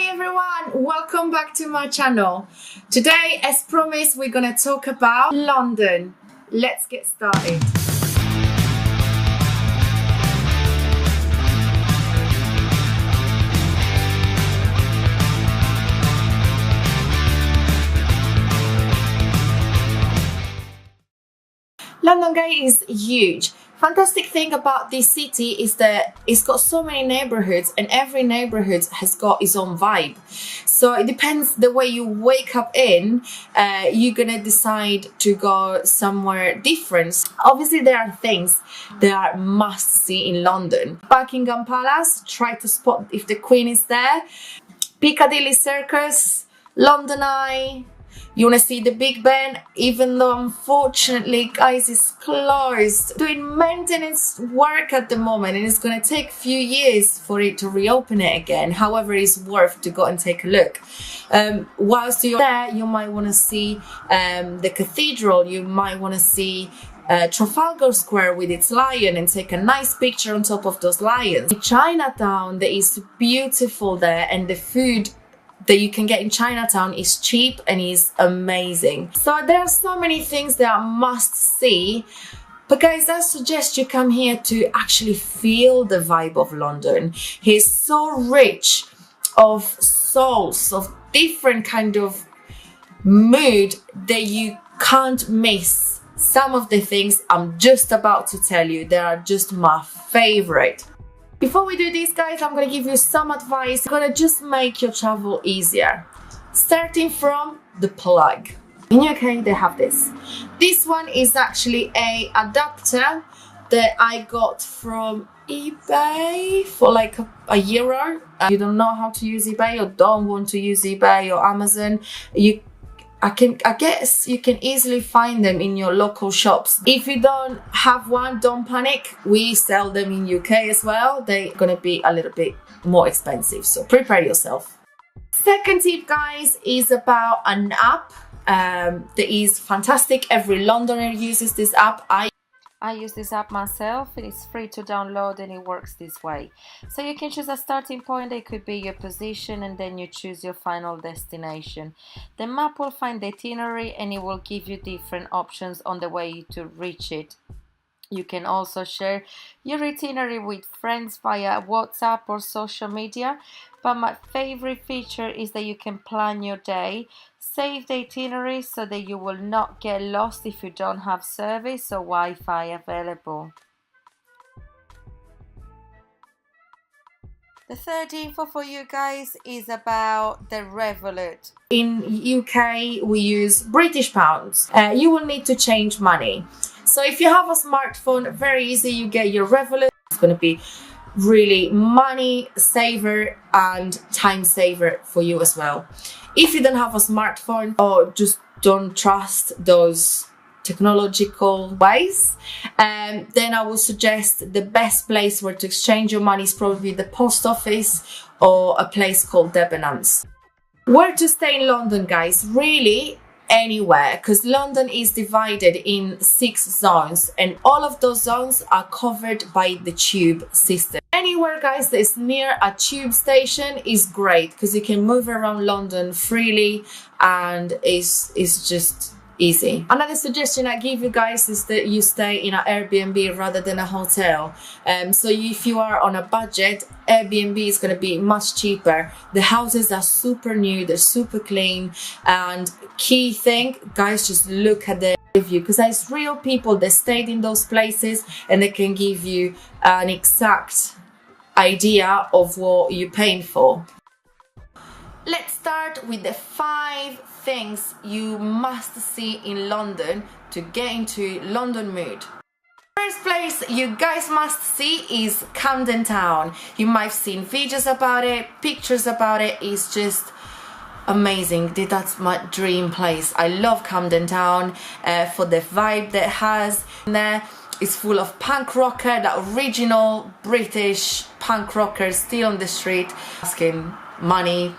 Hi everyone, welcome back to my channel. Today, as promised, we're gonna talk about London. Let's get started. London, guys, is huge. Fantastic thing about this city is that it's got so many neighborhoods, and every neighborhood has got its own vibe. So it depends the way you wake up in, you're gonna decide to go somewhere different. Obviously, there are things that are must see in London. Buckingham Palace, try to spot if the Queen is there. Piccadilly Circus, London Eye. You want to see the Big Ben, even though unfortunately, guys, it's closed. Doing maintenance work at the moment, and it's going to take a few years for it to reopen it again. However, it's worth to go and take a look. Whilst you're there, you might want to see the cathedral. You might want to see Trafalgar Square with its lion and take a nice picture on top of those lions. Chinatown, that is beautiful there, and the food that you can get in Chinatown is cheap and is amazing. So there are so many things that are must see. But guys, I suggest you come here to actually feel the vibe of London. It's so rich of souls, of different kind of mood that you can't miss. Some of the things I'm just about to tell you, they are just my favorite. Before we do this, guys, I'm going to give you some advice. I'm going to just make your travel easier. Starting from the plug. In UK, they have this. This one is actually a adapter that I got from eBay for like a euro. You don't know how to use eBay or don't want to use eBay or Amazon, I guess you can easily find them in your local shops. If you don't have one, don't panic. We sell them in UK as well. They're gonna be a little bit more expensive, so prepare yourself. Second tip, guys, is about an app that is fantastic. Every Londoner uses this app. I use this app myself. It's free to download and it works this way. So you can choose a starting point. It could be your position, and then you choose your final destination. The map will find the itinerary and it will give you different options on the way to reach it. You can also share your itinerary with friends via WhatsApp or social media. But my favorite feature is that you can plan your day, save the itinerary so that you will not get lost if you don't have service or Wi-Fi available. The third info for you guys is about the Revolut. In UK, we use British pounds. You will need to change money. So if you have a smartphone, very easy, you get your Revolut. It's going to be really money saver and time saver for you as well. If you don't have a smartphone or just don't trust those technological ways, then I would suggest the best place where to exchange your money is probably the post office or a place called Debenhams. Where to stay in London, guys? Really anywhere, because London is divided in 6 zones, and all of those zones are covered by the tube system. Anywhere, guys, that is near a tube station is great, because you can move around London freely and it's just easy. Another suggestion I give you guys is that you stay in an Airbnb rather than a hotel. So if you are on a budget, Airbnb is going to be much cheaper. The houses are super new, they're super clean, and key thing, guys, just look at the review, because there's real people that stayed in those places and they can give you an exact idea of what you're paying for. Let's start with the 5 things you must see in London to get into London mood. First place you guys must see is Camden Town. You might have seen videos about it, pictures about it. It's just amazing. That's my dream place. I love Camden Town for the vibe that it has there. It's full of punk rocker, the original British punk rockers still on the street asking money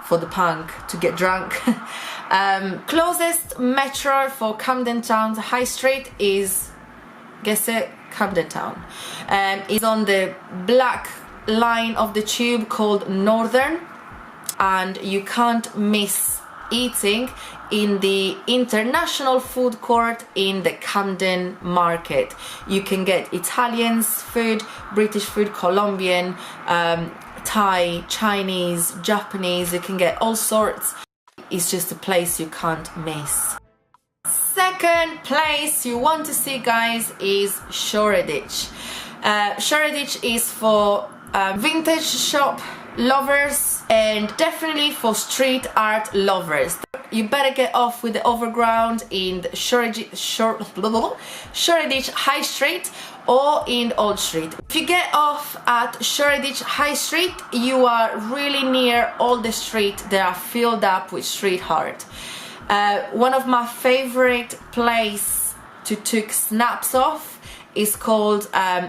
for the punk to get drunk. Closest metro for Camden Town High Street is, guess it, Camden Town. It's on the black line of the tube called Northern, and you can't miss eating in the International Food Court in the Camden Market. You can get Italian food, British food, Colombian, Thai, Chinese, Japanese. You can get all sorts. It's just a place you can't miss. Second place you want to see, guys, is Shoreditch. Shoreditch is for vintage shop lovers and definitely for street art lovers. You better get off with the overground in the Shoreditch High Street or in Old Street. If you get off at Shoreditch High Street, you are really near all the streets that are filled up with street art. One of my favorite places to take snaps of is called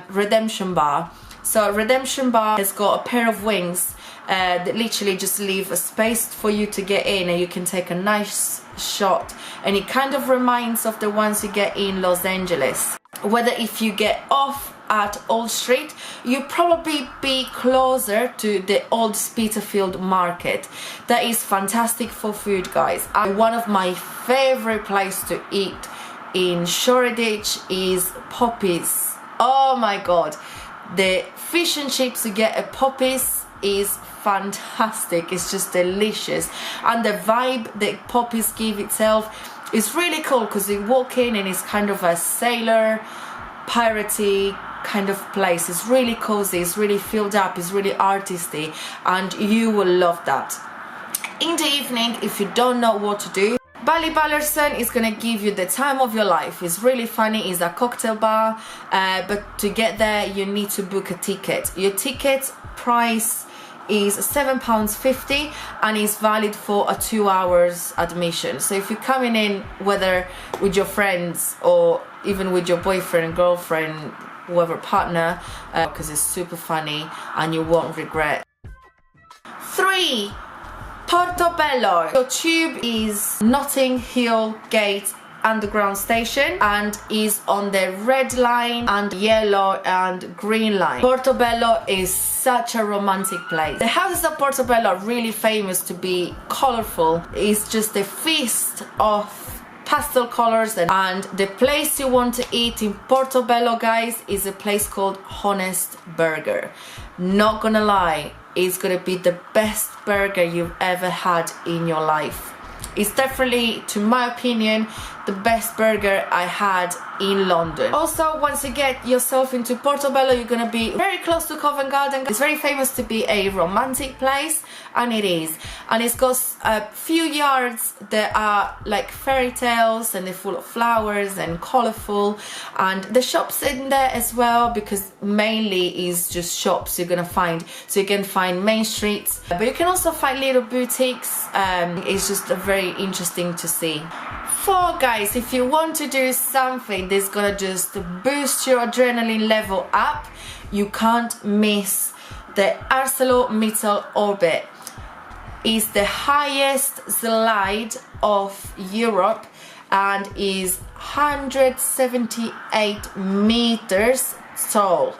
Redemption Bar. So Redemption Bar has got a pair of wings that literally just leave a space for you to get in, and you can take a nice shot, and it kind of reminds of the ones you get in Los Angeles. Whether if you get off at Old Street, you probably be closer to the old Spitalfield Market. That is fantastic for food, guys. One of my favorite places to eat in Shoreditch is Poppy's. Oh my god, the fish and chips you get at Poppy's is fantastic. It's just delicious, and the vibe that Poppy's give itself is really cool, because you walk in and it's kind of a sailor piratey kind of place. It's really cozy, it's really filled up, it's really artisty, and you will love that. In the evening, if you don't know what to do, Ballyballerson is gonna give you the time of your life. It's really funny. It's a cocktail bar, but to get there you need to book a ticket. Your ticket price is £7.50 and is valid for a 2 hours admission. So if you're coming in, whether with your friends or even with your boyfriend, girlfriend, whoever partner, because it's super funny and you won't regret. 3. Portobello. Your tube is Notting Hill Gate Underground Station and is on the red line and yellow and green line. Portobello is such a romantic place. The houses of Portobello are really famous to be colorful. It's just a feast of pastel colors, and the place you want to eat in Portobello, guys, is a place called Honest Burger. Not gonna lie, it's gonna be the best burger you've ever had in your life. It's definitely, to my opinion, the best burger I had in London. Also, once you get yourself into Portobello, you're gonna be very close to Covent Garden. It's very famous to be a romantic place, and it is. And it's got a few yards that are like fairy tales, and they're full of flowers and colourful. And the shops in there as well, because mainly is just shops you're gonna find. So you can find main streets, but you can also find little boutiques. It's just very interesting to see. 4, guys, if you want to do something that's gonna just boost your adrenaline level up, you can't miss the ArcelorMittal Orbit. It's the highest slide of Europe and is 178 meters tall.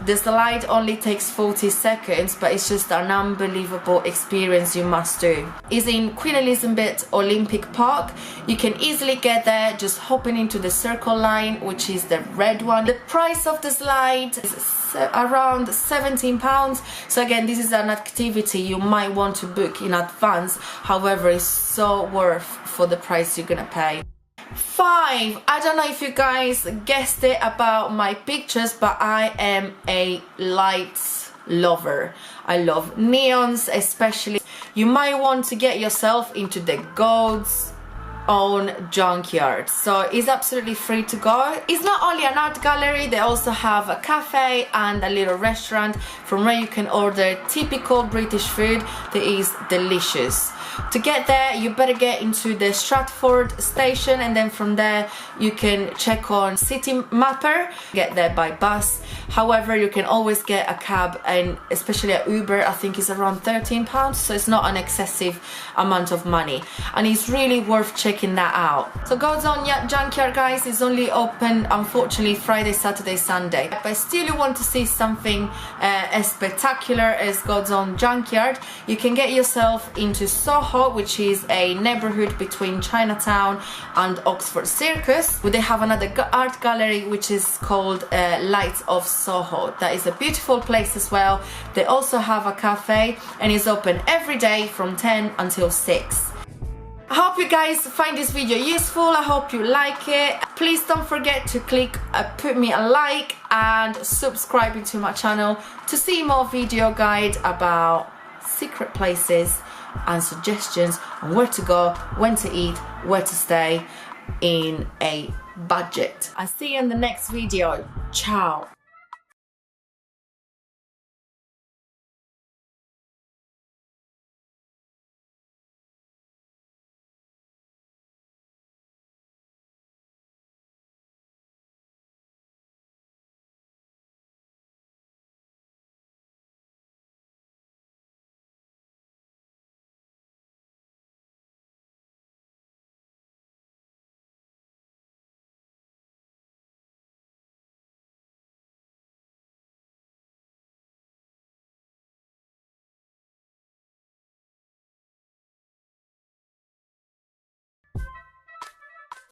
The slide only takes 40 seconds, but it's just an unbelievable experience you must do. It's in Queen Elizabeth Olympic Park. You can easily get there just hopping into the Circle Line, which is the red one. The price of the slide is around £17. So again, this is an activity you might want to book in advance. However, it's so worth for the price you're gonna pay. 5. I don't know if you guys guessed it about my pictures, but I am a lights lover. I love neons, especially. You might want to get yourself into the God's own junkyard, so it's absolutely free to go. It's not only an art gallery, they also have a cafe and a little restaurant from where you can order typical British food that is delicious. To get there, you better get into the Stratford station, and then from there you can check on City Mapper, get there by bus. However, you can always get a cab, and especially at Uber, I think it's around £13, so it's not an excessive amount of money, and it's really worth checking that out. So God's Own Junkyard, guys, is only open unfortunately Friday, Saturday, Sunday, but still you want to see something as spectacular as God's Own Junkyard, you can get yourself into Soho, which is a neighborhood between Chinatown and Oxford Circus, where they have another art gallery which is called Lights of Soho. That is a beautiful place as well. They also have a cafe, and it's open every day from 10 until 6. I hope you guys find this video useful. I hope you like it. Please don't forget to put me a like and subscribe to my channel to see more video guides about secret places and suggestions on where to go, when to eat, where to stay in a budget. I'll see you in the next video. Ciao.